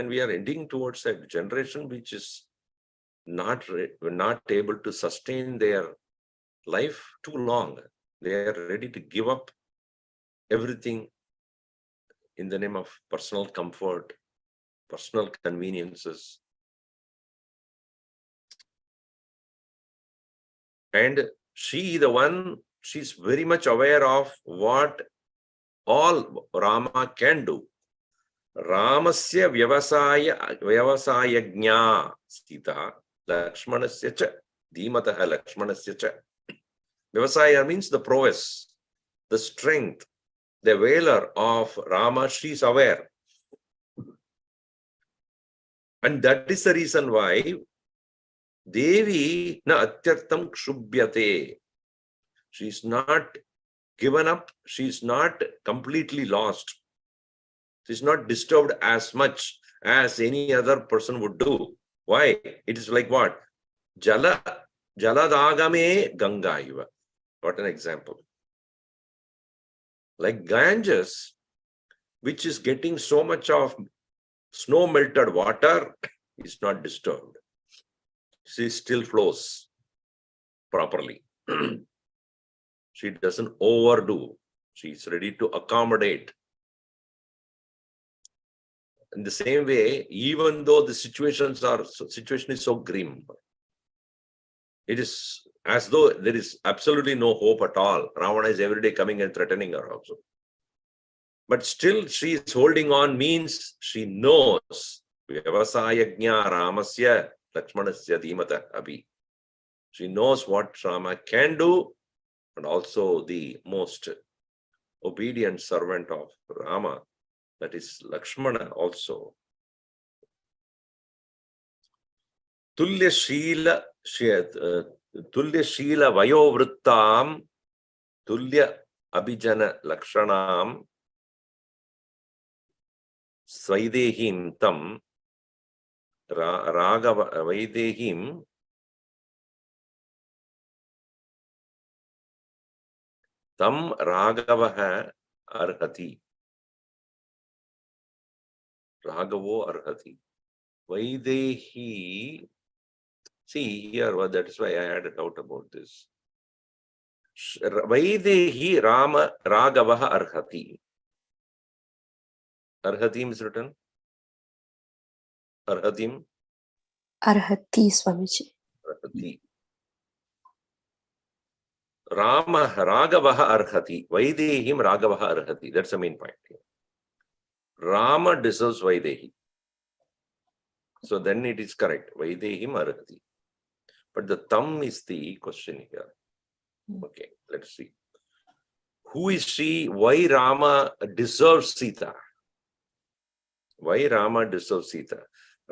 we are heading towards a generation which is not able to sustain their life too long. They are ready to give up everything in the name of personal comfort, personal conveniences. And she's very much aware of what all Rama can do. Ramasya vyavasayagnya Sita Lakshmanasya cha Dhimataha Lakshmanasya cha. Vyavasaya means the prowess, the strength, the valor of Rama. She is aware. And that is the reason why Devi na atyartam kshubhyate. She is not given up. She is not completely lost. She is not disturbed as much as any other person would do. Why? It is like what? Jaladagame Gangaiva. What an example. Like Ganges, which is getting so much of snow melted water, is not disturbed. She still flows properly. She doesn't overdo. She is ready to accommodate. In the same way, even though the situation is so grim, it is as though there is absolutely no hope at all. Ravana is every day coming and threatening her also. But still she is holding on, means she knows. Vyavasayagnya Ramasya Lakshmanasya Dhimata Abhi. She knows what Rama can do, and also the most obedient servant of Rama, that is Lakshmana also. Tulya Shila Vayovrittam Tulya Abhijana Lakshanam Svaidehim tam Raghava Vaidehim tam Raghavaha arhati. Raghavo arhati. Vaidehi. See here, well, that is why I had a doubt about this. Vaidehi Rama Raghavaha arhati. Arhatim is written. Arhatim. Arhati, Swamiji. Arhati. Rama Raghavaha arhati. Vaidehim Raghavaha arhati. That's the main point here. Rama deserves Vaidehi. So then it is correct. Vaidehim arhati. But the tam is the question here. Okay, let's see. Who is she? Why Rama deserves Sita? Why Rama deserves Sita?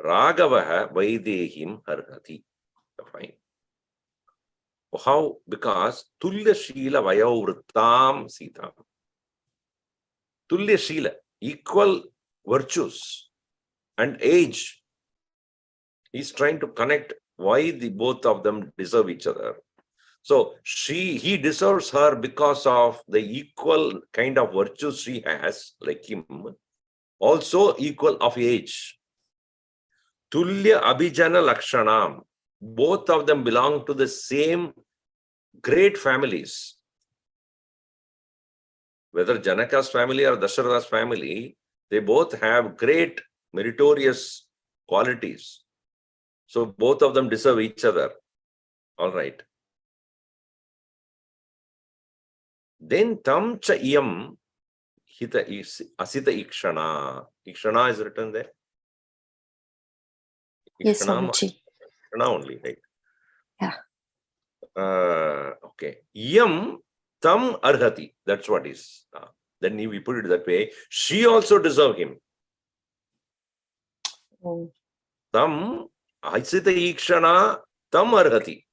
Raghavaha Vaidehim arhati. Fine. How? Because Tulya Shila Vayavrittam Sita. Tulya Shila, equal virtues and age. He's trying to connect why the both of them deserve each other. So he deserves her because of the equal kind of virtues she has, like him, also equal of age. Tulya Abhijana Lakshanam. Both of them belong to the same great families. Whether Janaka's family or Dasharatha's family, they both have great meritorious qualities. So both of them deserve each other. All right. Then tam cha iyam hita asita ikshana. Ikshana is written there. Yes, Swamiji. Ikshana only, right? Yeah. Okay. Yam tam arhati. That's what is. Then if we put it that way, she also deserves him. Oh. Tam asita ikshana tam arhati.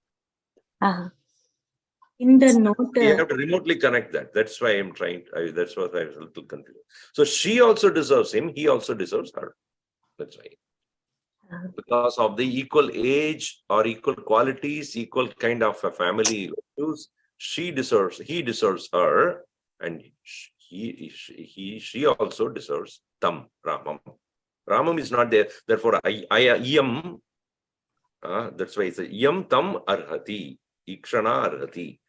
In the note, You have to remotely connect that. That's why I'm trying. That's what I was a little confused. So she also deserves him. He also deserves her. That's why. Because of the equal age or equal qualities, equal kind of a family issues, he deserves her, and she also deserves tam, Ramam. Ramam is not there. Therefore, yam. That's why it's yam tam arhati, ikshana arhati.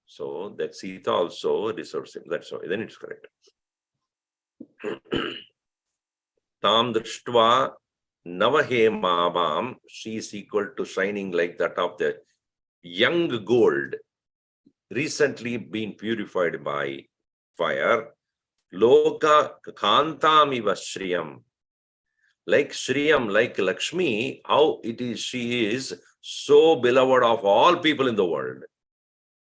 So that Sita also deserves him. That's why. Then it's correct. Tam drishtva navahe mabam. She is equal to shining like that of the young gold, recently been purified by fire. Loka kantam iva shriyam. Like Shriyam, like Lakshmi, how it is she is so beloved of all people in the world.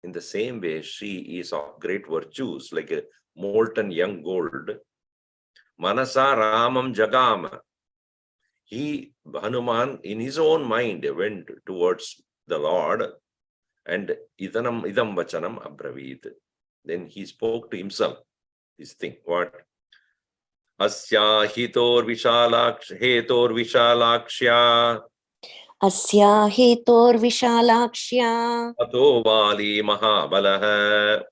In the same way, she is of great virtues, like a molten young gold. Manasa Ramam Jagama. He, Hanuman, in his own mind, went towards the Lord, and idam vachanam abravit. Then he spoke to himself this thing. What? Asya hitor vishalakshya. Asya hetor vishalakshya. Ato vali mahabalaha.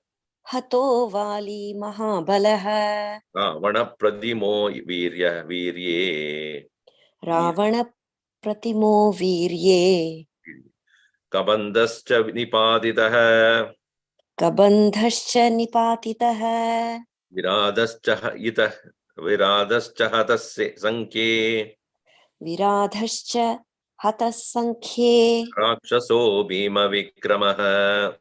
Hato vali mahabalaha. Ravana pradimo virye. Ravana pratimo virye. Kabandhascha nipatitaha. Kabandhascha nipatitaha. Viradascha hatasya sankhe. Viradhascha hatas sankhe. Rakshaso bhima vikramaha.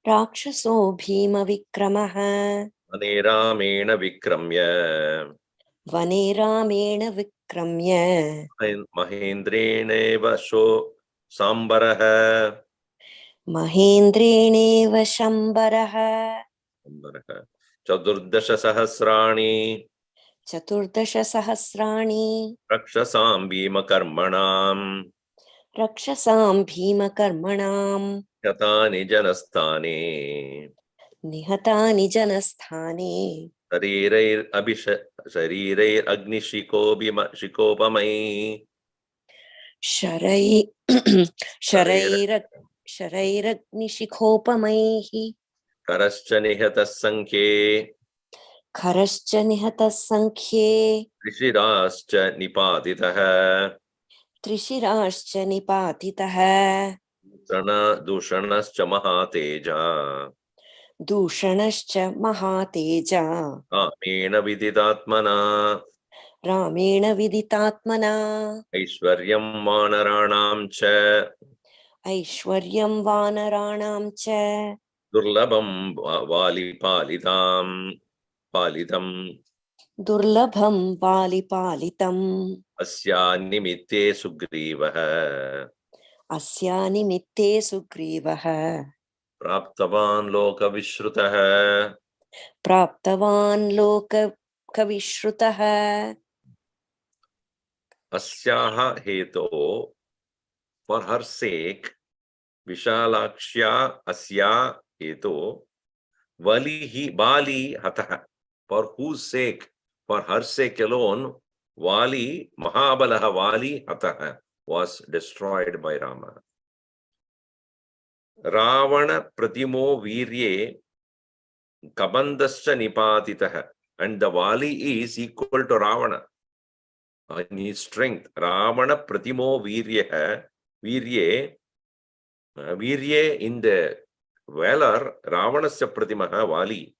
Rakshaso bhima vikramaha. Vane ramena vikramya. Vane ramena vikramya. Mahendrene vasho sambaraha. Mahendreneva shambaraha. Chadurdasha sahasrani. Chaturdasha sahasrani. Rakshasam bhima karmanam. Rakshasam bhima karmanam. Yatani janasthane. Nihatani janasthane. शरीरैर अग्निशिकोपमैः शरै शरैर शरैर शरैरग्निशिखोपमैः करश्च निहतः सङ्ख्ये खरश्च निहतः सङ्ख्ये ऋषिराश्च निपातितः त्रिशिराश्च निपातितः दूषणश्च महातेजा दूषणश्च महातेजा कामेन विदितात्मना रामेण विदितात्मना ऐश्वर्यं वानराणां च ऐश्वर्यं वानराणां च दुर्लभं पालितम् दुर्लभं वालिपालितम् अस्या निमित्ते सुग्रीवः अस्या निमित्ते सुग्रीवः प्राप्तवान् लोकविश्रुतः प्राप्तवान् लोकविश्रुतः अस्याः हेतो for her sake विशालाक्ष्या अस्या हेतो Bali hatah. For whose sake? For her sake alone, Vali, Mahabalaha Vali hatah was destroyed by Rama. Ravana Pratimo Virye Kabandascha Nipatitah. And the Vali is equal to Ravana in his strength. Ravana Pratimo Virye in the valor, Ravanasya Pratimaha Vali.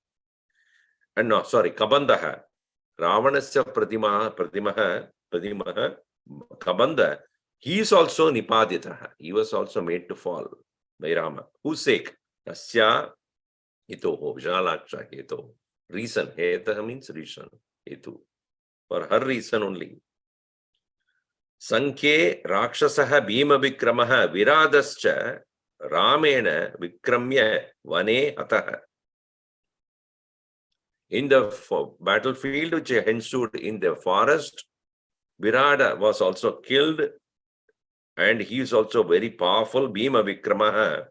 And no, sorry, Kabandaha. Ravanasya Pratimaha, Kabanda. He is also Nipaditaha. He was also made to fall by Rama. Whose sake? Asya Hitoho, Vijalaksha Heto. Reason. Heta means reason. Hetu. For her reason only. Sankhe Rakshasaha Bhima Vikramaha Viradascha Ramena Vikramya Vane Ataha. In the battlefield which ensued in the forest, Virada was also killed, and he is also very powerful, Bhima Vikramaha,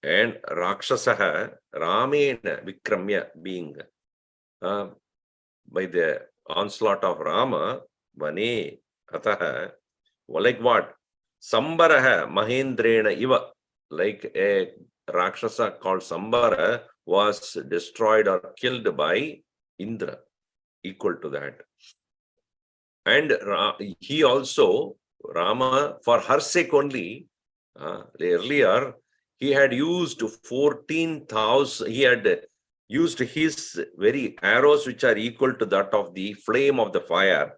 and Rakshasaha, Ramena Vikramya, being by the onslaught of Rama, Vane Ataha, like what? Sambaraha Mahendrena Iva, like a Rakshasa called Sambara was destroyed or killed by Indra, equal to that. And he also, Rama, for her sake only, earlier, he had used 14,000, he had used his very arrows which are equal to that of the flame of the fire.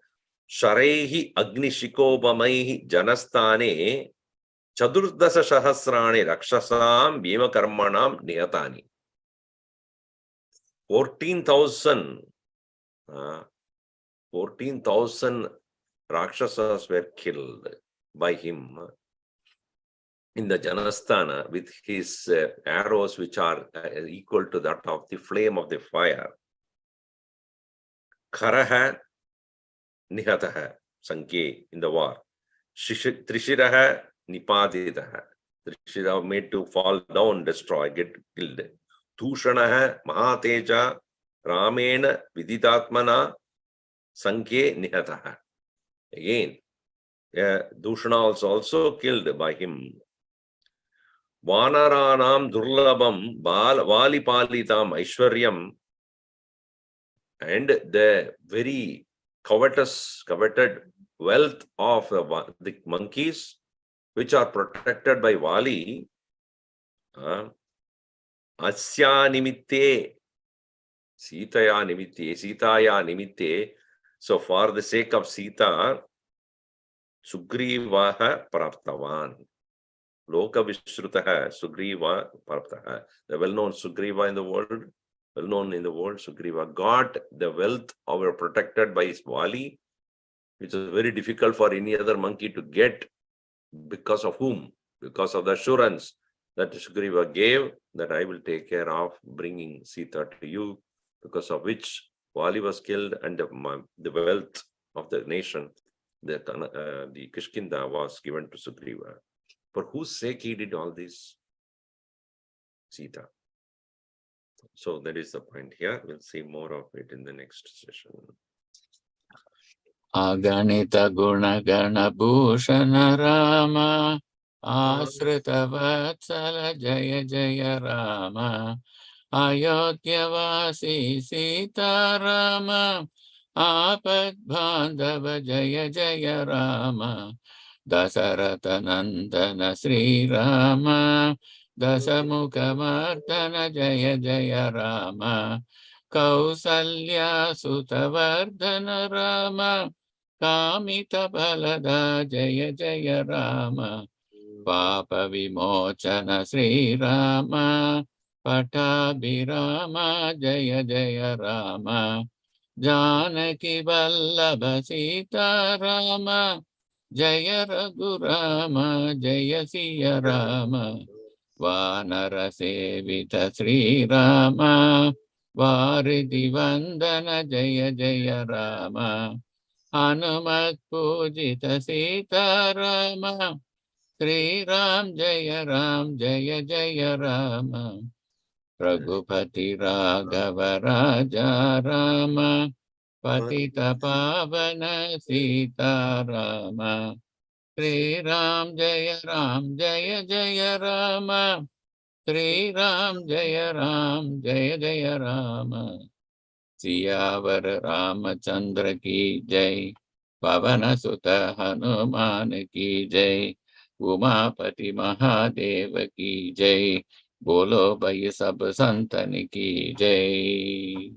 Sharehi Agnishikobamaihi Janastane Chadurdasa Sahasrani Rakshasam Bhima Karmanam Niyatani. 14,000 Rakshasas were killed by him in the Janasthana with his arrows which are equal to that of the flame of the fire. Kharaha Nihataha Sankhe in the war. Trishiraha Nipaditaha. Trishira made to fall down, destroy, get killed. Dushanaha Mahateja Ramena Viditatmana Sankhe Nihataha. Again, Dushana was also killed by him. Vanaranam Durlabam Valipalitam Aishwaryam, and the very coveted wealth of the monkeys, which are protected by Vali, Asya Nimitte, Sitaya Nimitte. So for the sake of Sita, Sugrivaha Praptavan. Loka Vishrutaha Sugriva Praptaha. The well-known Sugriva in the world, Sugriva got the wealth protected by his Vali, which is very difficult for any other monkey to get. Because of whom? Because of the assurance that Sugriva gave that I will take care of bringing Sita to you, because of which Vali was killed and the wealth of the nation, the Kishkinda was given to Sugriva. For whose sake he did all this? Sita. So that is the point here. We'll see more of it in the next session. Aganita guna gana bhushana Rama, Ashrita vatsala jaya jaya Rama, Ayodhyavasi Sita Rama, Apad bandhava jaya jaya Rama, Dasarata nandana Sri Rama, Dasamukhamardana jaya jaya Rama, Kausalya sutavardhana Rama, Kamita balada jaya jaya Rama, Papa vimochana Sri Rama, Pattabhirama jaya jaya Rama, Janaki vallabha Sita Rama, Jaya Raghurama jaya Siya Rama, Vanara sevita Sri Rama, Varidhi vandana jaya jaya Rama, Hanumat pujita Sita Rama, Sri Ram jaya jaya Rama, Raghupati Raghava Raja Rama, Patita Pavana Sita Rama, Sri Ram jaya jaya Rama, Sri Ram jaya jaya Rama. Siyavar Ramchandra की जय, पवन सुत हनुमान की जय, उमापति महादेव की जय, बोलो भाई सब संतन की जय।